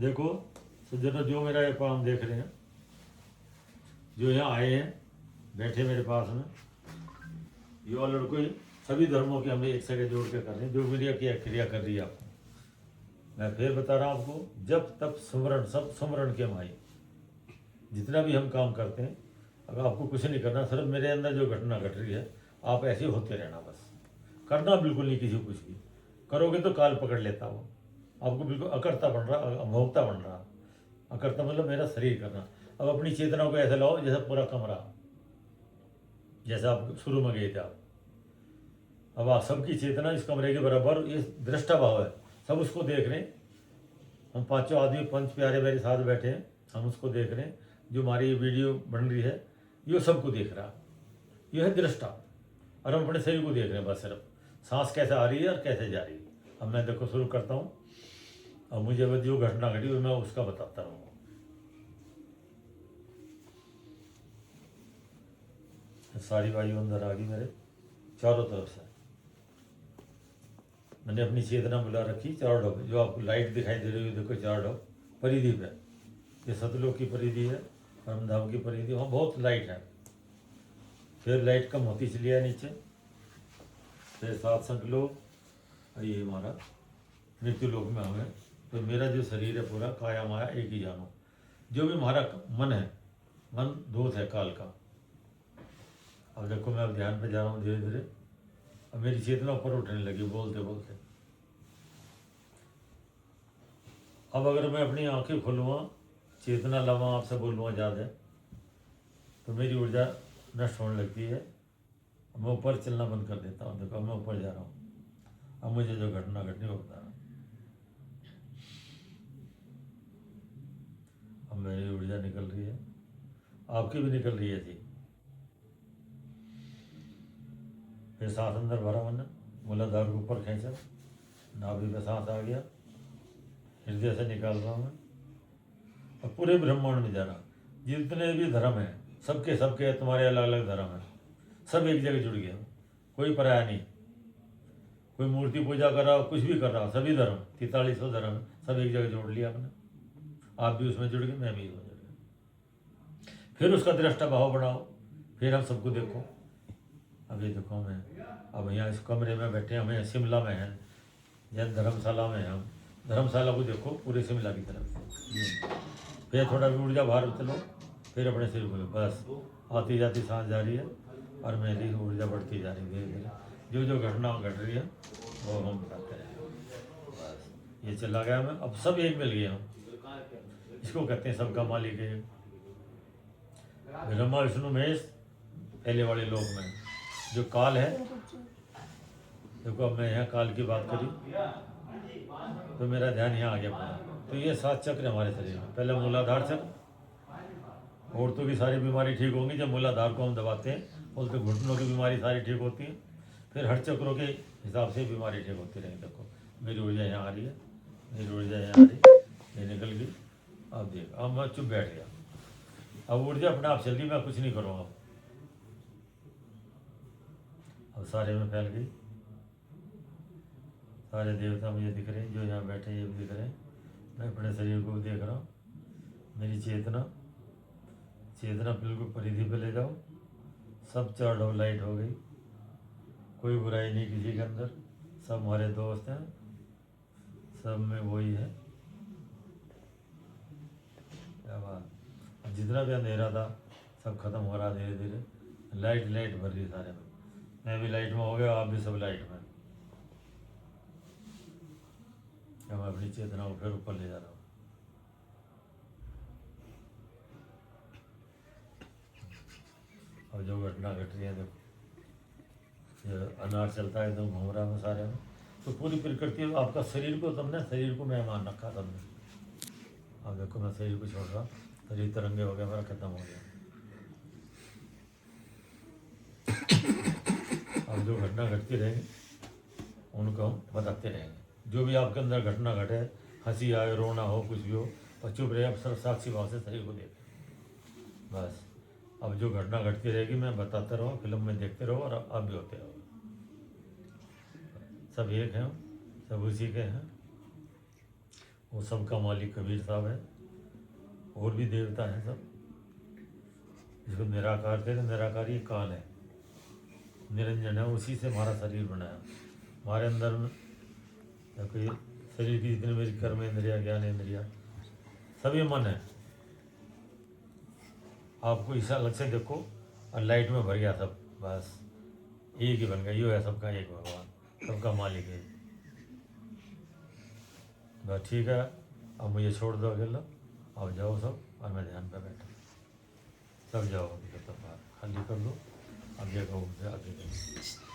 देखो सज्जनों, जो मेरा ये काम देख रहे हैं, जो यहाँ आए हैं बैठे मेरे पास में, ये और लड़कों सभी धर्मों के हमें एक जगह जोड़ के कर रहे हैं। जो क्रिया की क्रिया कर रही है आपको, मैं फिर बता रहा हूँ आपको, जब तब सुमरण, सब सुमरण के माई। जितना भी हम काम करते हैं, अगर आपको कुछ नहीं करना, सिर्फ मेरे अंदर जो घटना घट रही है, आप ऐसे होते रहना बस। करना बिल्कुल नहीं किसी को कुछ भी। करोगे तो काल पकड़ लेता वो आपको, बिल्कुल अकर्ता बन रहा, अभोक्ता बन रहा। अकर्ता मतलब मेरा शरीर करना। अब अपनी चेतना को ऐसे लाओ जैसे पूरा कमरा, जैसा आप शुरू में गए थे आप। अब आप सबकी चेतना इस कमरे के बराबर, ये दृष्टा भाव है, सब उसको देख रहे हैं। हम पांचों आदमी, पंच प्यारे मेरे साथ बैठे हैं, हम उसको देख रहे हैं। जो हमारी वीडियो बन रही है, ये सबको देख रहा, यह है दृष्टा। और हम अपने शरीर को देख रहे हैं बस, सिर्फ सांस कैसे आ रही है और कैसे जा रही है। अब मैं देखो शुरू करता हूँ। अब मुझे अब जो घटना घटी मैं उसका बताता रहूँगा। सारी वायु अंदर आ गई मेरे चारों तरफ से। मैंने अपनी चेतना बुला रखी चारों डब, जो आपको लाइट दिखाई दे रही है देखो, चार डब परिधि पे। ये सतलोक की परिधि है, परमधाम की परिधि, वहाँ बहुत लाइट है। फिर लाइट कम होती चली है नीचे, फिर सात संकलोक, ये हमारा मृत्यु लोक में हमें। तो मेरा जो शरीर है पूरा काया माया एक ही जानो। जो भी हमारा मन है, मन दूत है काल का। अब देखो मैं अब ध्यान पे जा रहा हूँ धीरे धीरे। अब मेरी चेतना ऊपर उठने लगी बोलते बोलते। अब अगर मैं अपनी आंखें खोलूँगा, चेतना लावा, आपसे बोलूँगा ज़्यादा, तो मेरी ऊर्जा नष्ट होने लगती है। मैं ऊपर चलना बंद कर देता हूँ। देखो मैं ऊपर जा रहा हूँ। अब मुझे जो घटना घटनी वो बता रहा हूँ। अब मेरी ऊर्जा निकल रही है, आपकी भी निकल रही है जी। फिर सांस अंदर भरा मैंने, मूलाधार के ऊपर खींचा, नाभि पे सांस आ गया, हृदय से निकाल रहा हूँ मैं। और पूरे ब्रह्मांड में जा रहा। जितने भी धर्म हैं, सबके सबके तुम्हारे अलग अलग धर्म हैं, सब एक जगह जुड़ गए। कोई पराया नहीं, कोई मूर्ति पूजा कर रहा हो, कुछ भी कर रहा हो, सभी धर्म 4300 धर्म है, सब एक जगह जोड़ लिया आपने। आप भी उसमें जुड़ गए, मैं भी उसमें जुड़ गया। फिर उसका दृष्टा भाव बढ़ाओ, फिर हम सबको देखो। अभी देखो मैं अब यहाँ इस कमरे में बैठे, हमें शिमला में हैं, जैन धर्मशाला में हम। धर्मशाला को देखो पूरे शिमला की तरफ। फिर थोड़ा भी ऊर्जा बाहर चलो, फिर अपने सिर को बस आती जाती सांस जा रही है, और मेरी ऊर्जा बढ़ती जा रही है धीरे धीरे। जो जो घटना घट रही है वो हम बताते हैं। बस ये चला गया मैं, अब सब एक मिल गए हम। इसको कहते हैं सबका मालिक है। ब्रह्मा विष्णु महेश पहले वाले लोक में जो काल है। देखो अब मैं यहाँ काल की बात करी तो मेरा ध्यान यहाँ आ गया पूरा। तो ये 7 चक्र हमारे शरीर में। पहले मूलाधार चक्र, औरतों की सारी बीमारी ठीक होंगी जब मूलाधार को हम दबाते हैं, बोलते घुटनों की बीमारी सारी ठीक होती है। फिर हर चक्रों के हिसाब से बीमारी ठीक होती रहेगी। देखो मेरी ऊर्जा यहाँ आ रही है, मेरी ऊर्जा यहाँ आ रही है, ये निकल गई। अब देख, अब मैं चुप बैठ गया। अब ऊर्जा अपने आप चल रही, मैं कुछ नहीं करूँगा। अब सारे में फैल गई। सारे देवता मुझे दिख रहे हैं, जो यहाँ बैठे ये भी दिख रहे हैं। मैं अपने शरीर को भी देख रहा हूँ। मेरी चेतना बिल्कुल परिधि पे ले जाओ। सब चार ऑफ लाइट हो गई, कोई बुराई नहीं किसी के अंदर, सब हमारे दोस्त हैं, सब में वही है। क्या बात। जितना भी अंधेरा था सब खत्म हो रहा धीरे धीरे। लाइट भर रही सारे में। मैं भी लाइट में हो गया, आप भी सब लाइट में। मैं अपनी चेतना को फिर ऊपर ले जा रहा हूँ। और जो घटना घट रही है, देखो ये अनार चलता है एकदम घूम रहा है सारे में। तो पूरी प्रकृति आपका शरीर को, तुमने शरीर को मैं मान रखा तुमने। अब देखो मैं शरीर को छोड़ रहा, शरीर तरंगे हो गया, मेरा खत्म हो गया। अब जो घटना घटती रहेगी उनको हम बताते रहेंगे। जो भी आपके अंदर घटना घटे, हंसी आए, रोना हो, कुछ भी हो, और चुप रहे, अब साक्षी भाव से शरीर को देखें बस। अब जो घटना घटती रहेगी मैं बताते रहो, फिल्म में देखते रहो, और आप भी होते रहो। सब एक हैं, सब उसी के हैं। वो सबका मालिक कबीर साहब है। और भी देवता हैं सब, जिसको निराकार थे, निराकारी काल है, निरंजन है, उसी से हमारा शरीर बनाया। हमारे अंदर में कोई शरीर की जितनी मेरी कर्म इंद्रिया, ज्ञान इंद्रिया, सभी मन है। आपको इस अलग से देखो और लाइट में भर गया सब, बस एक ही बन गया। यो है सबका एक भगवान, सबका मालिक है। बस ठीक है, अब मुझे छोड़ दो अकेला, अब जाओ सब, और मैं ध्यान पे बैठा। सब जाओ, तब बाहर खाली कर दो, अब ये कहूँ आगे करो।